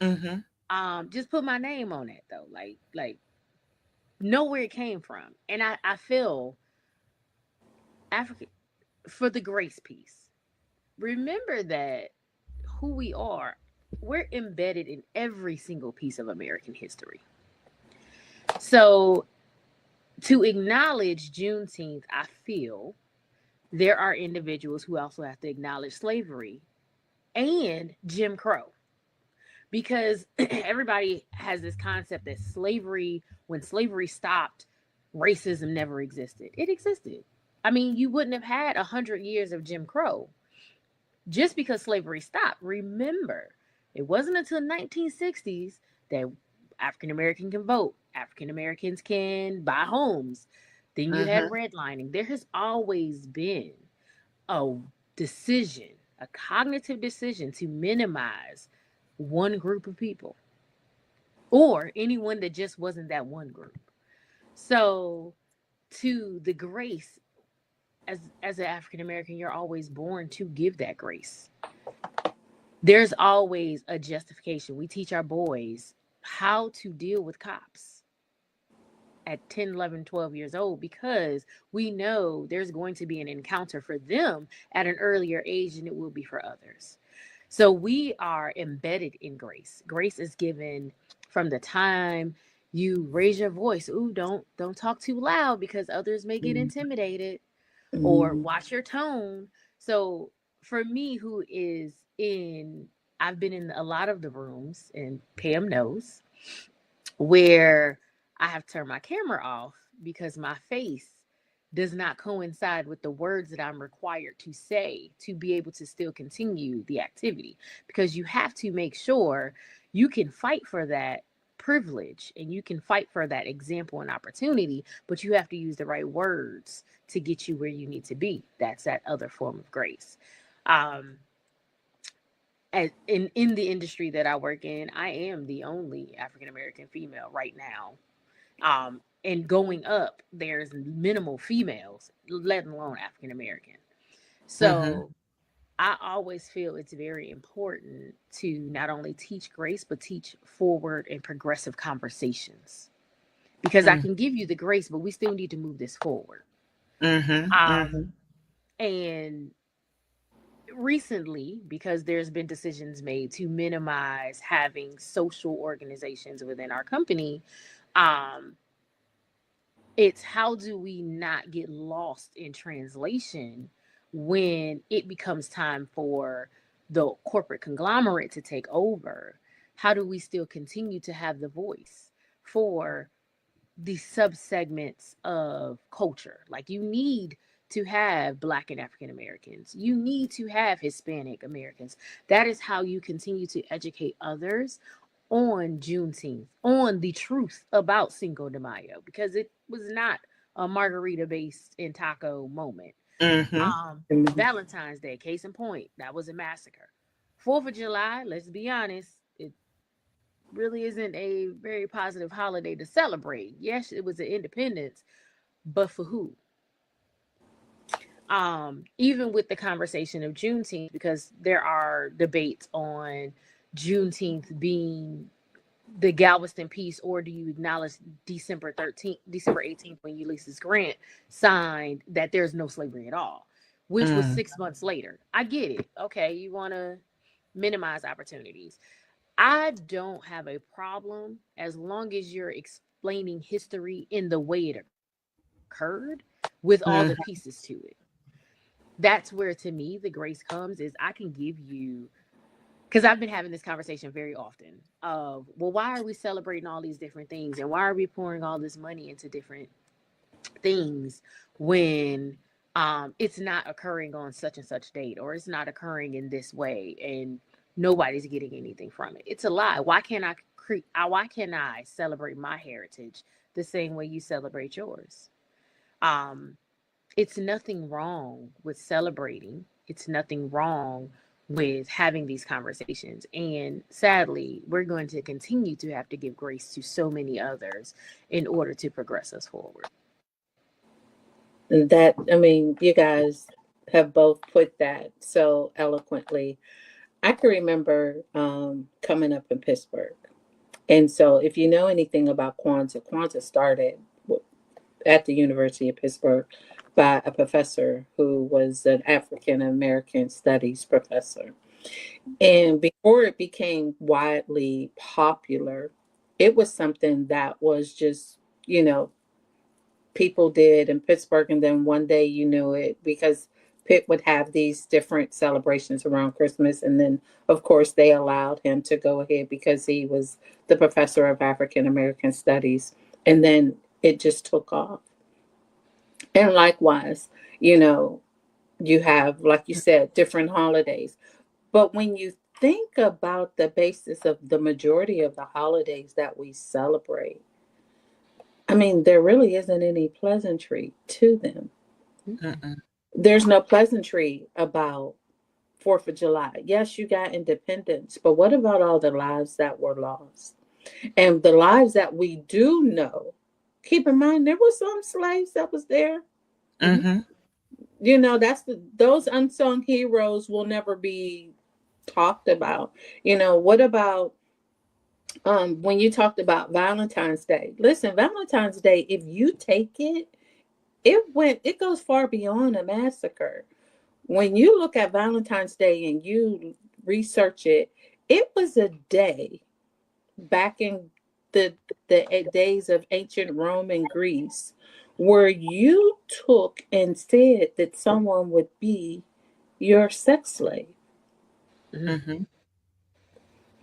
Mm-hmm. Just put my name on it though. Like know where it came from. And I feel African for the grace piece. Remember that who we are, we're embedded in every single piece of American history. So to acknowledge Juneteenth, I feel there are individuals who also have to acknowledge slavery and Jim Crow. Because everybody has this concept that when slavery stopped, racism never existed. It existed. I mean, you wouldn't have had 100 years of Jim Crow. just because slavery stopped. Remember, it wasn't until 1960s that African American can vote, African Americans can buy homes. Then you had redlining. There has always been a decision, a cognitive decision to minimize one group of people or anyone that just wasn't that one group. So, to the grace, as an African American, you're always born to give that grace. There's always a justification. We teach our boys how to deal with cops at 10, 11, 12 years old because we know there's going to be an encounter for them at an earlier age than it will be for others. So we are embedded in grace. Grace is given from the time you raise your voice. Ooh, don't talk too loud because others may get intimidated, or watch your tone. So for me, I've been in a lot of the rooms, and Pam knows, where I have turned my camera off because my face does not coincide with the words that I'm required to say to be able to still continue the activity. Because you have to make sure you can fight for that privilege and you can fight for that example and opportunity, but you have to use the right words to get you where you need to be. That's that other form of grace. In the industry that I work in, I am the only African American female right now. And going up, there's minimal females, let alone African American. So I always feel it's very important to not only teach grace, but teach forward and progressive conversations. Because I can give you the grace, but we still need to move this forward. And recently, because there's been decisions made to minimize having social organizations within our company, it's how do we not get lost in translation when it becomes time for the corporate conglomerate to take over? How do we still continue to have the voice for the subsegments of culture? Like, you need to have Black and African Americans. You need to have Hispanic Americans. That is how you continue to educate others on Juneteenth, on the truth about Cinco de Mayo, because it was not a margarita based and taco moment. Valentine's Day, case in point, that was a massacre. 4th of July, let's be honest, it really isn't a very positive holiday to celebrate. Yes, it was an independence, but for who? Even with the conversation of Juneteenth, because there are debates on Juneteenth being the Galveston peace, or do you acknowledge December 18th, when Ulysses Grant signed that there's no slavery at all, which was 6 months later. I get it. Okay, you want to minimize opportunities. I don't have a problem as long as you're explaining history in the way it occurred with all the pieces to it. That's where, to me, the grace comes, is I can give you, because I've been having this conversation very often of, well, why are we celebrating all these different things? And why are we pouring all this money into different things when it's not occurring on such and such date, or it's not occurring in this way, and nobody's getting anything from it? It's a lie. Why can't I celebrate my heritage the same way you celebrate yours? It's nothing wrong with celebrating. It's nothing wrong with having these conversations. And sadly, we're going to continue to have to give grace to so many others in order to progress us forward. That, I mean, you guys have both put that so eloquently. I can remember coming up in Pittsburgh. And so if you know anything about Kwanzaa started at the University of Pittsburgh by a professor who was an African American studies professor. And before it became widely popular, it was something that was just, people did in Pittsburgh. And then one day you knew it, because Pitt would have these different celebrations around Christmas. And then, of course, they allowed him to go ahead because he was the professor of African American studies. And then it just took off. And likewise, You have, like you said, different holidays. But when you think about the basis of the majority of the holidays that we celebrate, I mean, there really isn't any pleasantry to them. Mm-mm. There's no pleasantry about 4th of July. Yes, you got independence, but what about all the lives that were lost? And the lives that we do know, keep in mind, there were some slaves that was there. Mm-hmm. You know, those unsung heroes will never be talked about. You know, what about when you talked about Valentine's Day? Listen, Valentine's Day, if you take it, it goes far beyond a massacre. When you look at Valentine's Day and you research it, it was a day back in the days of ancient Rome and Greece where you took and said that someone would be your sex slave. Mm-hmm.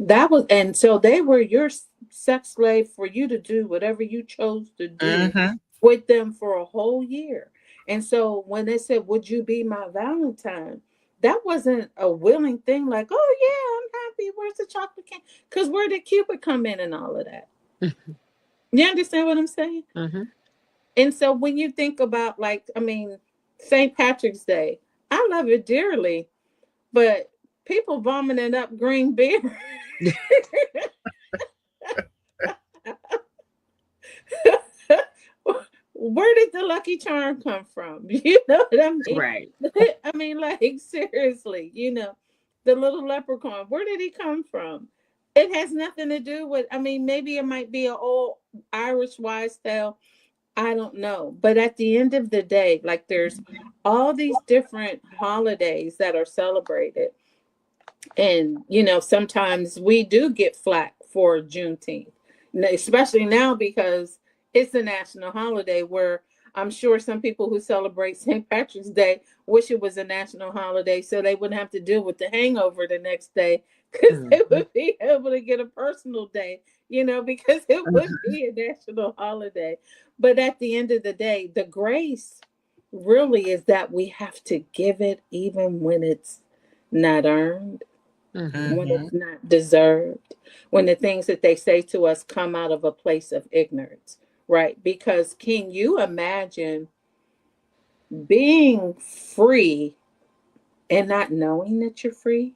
That was, and so they were your sex slave for you to do whatever you chose to do Mm-hmm. with them for a whole year. And so when they said, "Would you be my Valentine?" That wasn't a willing thing, like, "Oh yeah, I'm happy. Where's the chocolate cake?" Because where did Cupid come in and all of that? You understand what I'm saying? Mm-hmm. And so when you think about, like, I mean, St. Patrick's Day, I love it dearly, but people vomiting up green beer. Where did the Lucky Charm come from? You know what I mean? Right. I mean, like, seriously, the little leprechaun, where did he come from? It has nothing to do with, I mean, maybe it might be an old Irish wise tale. I don't know. But at the end of the day, like, there's all these different holidays that are celebrated. And, sometimes we do get flack for Juneteenth, especially now because it's a national holiday where I'm sure some people who celebrate St. Patrick's Day wish it was a national holiday so they wouldn't have to deal with the hangover the next day because they Mm-hmm. would be able to get a personal day, because it would be a national holiday. But at the end of the day, the grace really is that we have to give it even when it's not earned, Mm-hmm. when Mm-hmm. it's not deserved, when the things that they say to us come out of a place of ignorance, right? Because can you imagine being free and not knowing that you're free?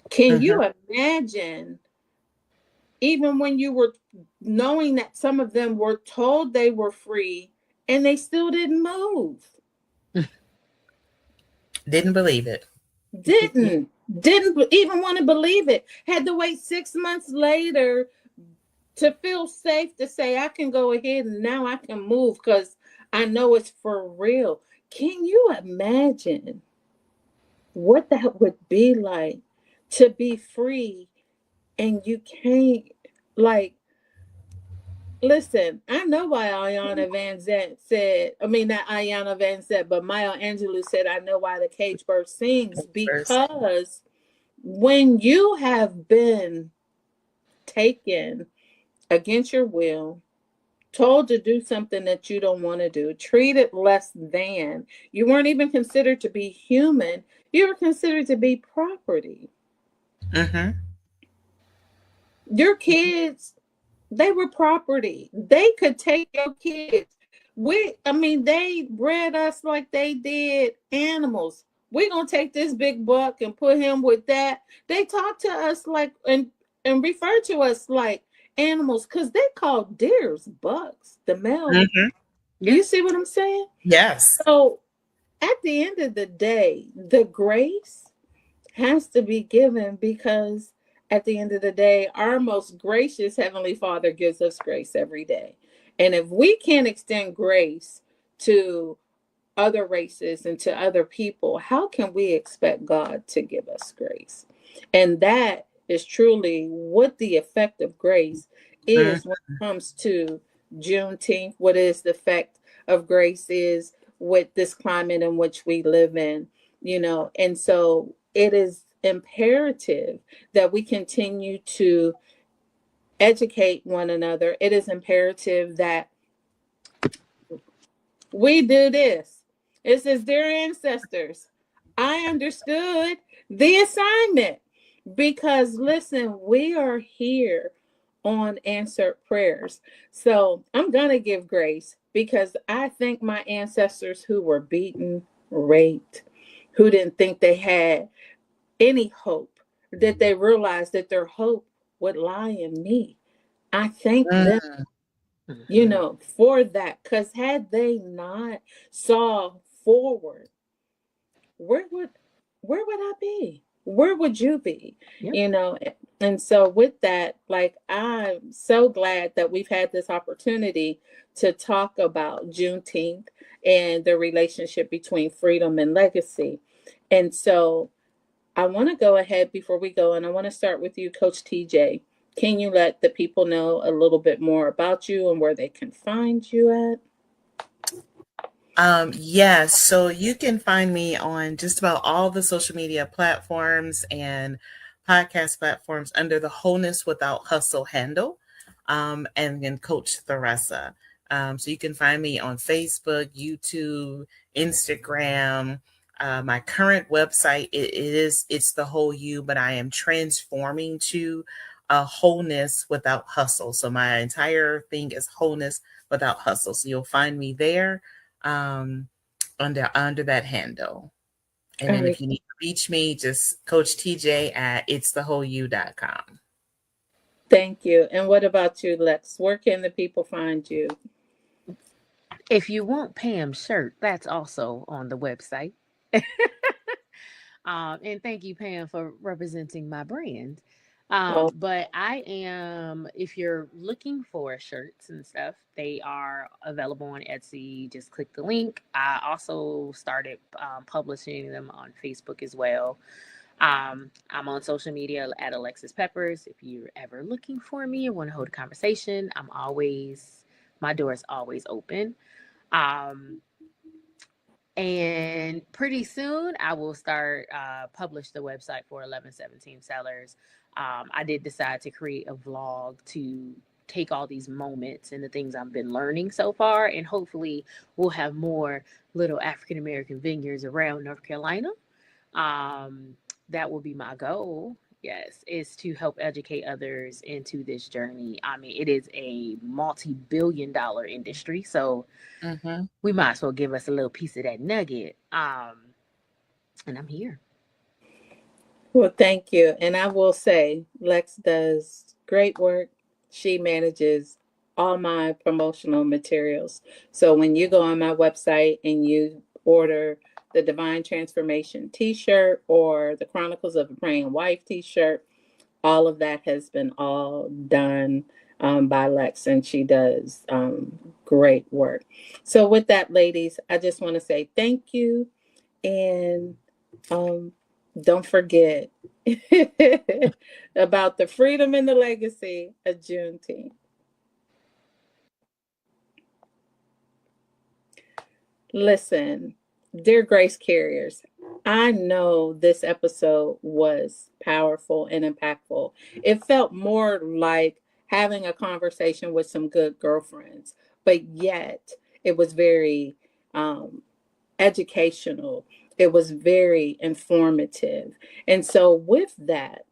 Can Mm-hmm. you imagine even when you were knowing that some of them were told they were free and they still didn't move? Didn't believe it. Didn't even want to believe it, had to wait 6 months later to feel safe to say, I can go ahead and now I can move because I know it's for real. Can you imagine what that would be like to be free and you can't, like, listen, I know why Ayanna Van Zant said, I mean, not Ayanna Van Zant, but Maya Angelou said, I know why the cage bird sings, First. because when you have been taken against your will, told to do something that you don't want to do, treated less than, you weren't even considered to be human, you were considered to be property. Mm-hmm. Your kids, they were property. They could take your kids. I mean, they bred us like they did animals. We're gonna take this big buck and put him with that. They talk to us like and refer to us like animals because they call deers bucks, the male. Mm-hmm. Yeah. You see what I'm saying? Yes. So at the end of the day, the grace has to be given because at the end of the day, our most gracious Heavenly Father gives us grace every day. And if we can't extend grace to other races and to other people, how can we expect God to give us grace? And that is truly what the effect of grace Mm-hmm. is when it comes to Juneteenth. What is the effect of grace is with this climate in which we live in, and so it is imperative that we continue to educate one another. It is imperative that we do this. It says, dear ancestors, I understood the assignment because listen, we are here on answered prayers. So I'm going to give grace because I thank my ancestors who were beaten, raped, who didn't think they had any hope, that they realized that their hope would lie in me. I thank them, Mhm. for that. Because had they not saw forward, where would I be? Where would you be? Yep. You know, and so with that, like I'm so glad that we've had this opportunity to talk about Juneteenth and the relationship between freedom and legacy. And so I want to go ahead before we go, and I want to start with you, Coach TJ. Can you let the people know a little bit more about you and where they can find you at? Yes, so you can find me on just about all the social media platforms and podcast platforms under the Wholeness Without Hustle handle, and then Coach Theresa. So you can find me on Facebook, YouTube, Instagram. My current website it's the whole you, but I am transforming to a wholeness without hustle. So my entire thing is wholeness without hustle. So you'll find me there, um, under that handle. And All then right. if you need to reach me, just Coach TJ at itsthewholeyou.com. Thank you. And what about you, Lex? Where can the people find you? If you want Pam's shirt, that's also on the website. And thank you, Pam, for representing my brand. Oh, But I am, if you're looking for shirts and stuff, they are available on Etsy. Just click the link. I also started publishing them on Facebook as well. I'm on social media at Alexis Peppers. If you're ever looking for me or want to hold a conversation, my door is always open. Um, and pretty soon I will start publish the website for 1117 sellers. I did decide to create a vlog to take all these moments and the things I've been learning so far, and hopefully we'll have more little African American vineyards around North Carolina. um, that will be my goal. Yes, is to help educate others into this journey. I mean, it is a multi-billion-dollar industry, so Mm-hmm. we might as well give us a little piece of that nugget. And I'm here. well, thank you. And I will say, Lex does great work. She manages all my promotional materials. So when you go on my website and you order the Divine Transformation t shirt or the Chronicles of a Praying Wife t shirt, all of that has been all done by Lex, and she does great work. So, with that, ladies, I just want to say thank you, and um, don't forget about the freedom and the legacy of Juneteenth. Listen, dear Grace Carriers, I know this episode was powerful and impactful. It felt more like having a conversation with some good girlfriends, but yet it was very educational. It was very informative. And so, with that,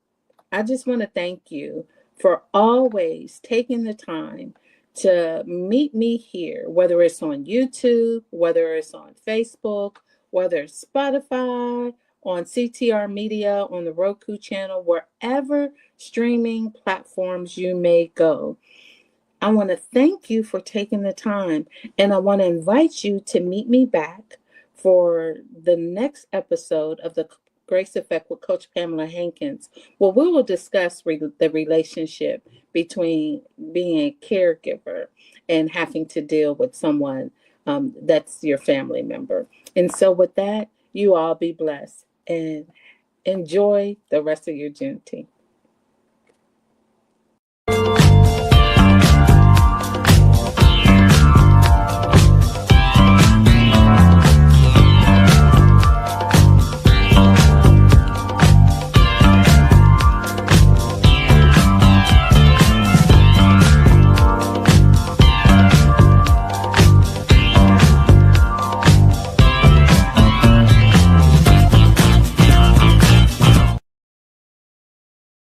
I just want to thank you for always taking the time to meet me here, whether it's on YouTube, whether it's on Facebook, whether it's Spotify, on CTR Media, on the Roku channel, wherever streaming platforms you may go. I want to thank you for taking the time, and I want to invite you to meet me back for the next episode of the Grace Effect with Coach Pamela Hankins, where we will discuss the relationship between being a caregiver and having to deal with someone that's your family member. And so, with that, you all be blessed and enjoy the rest of your Juneteenth.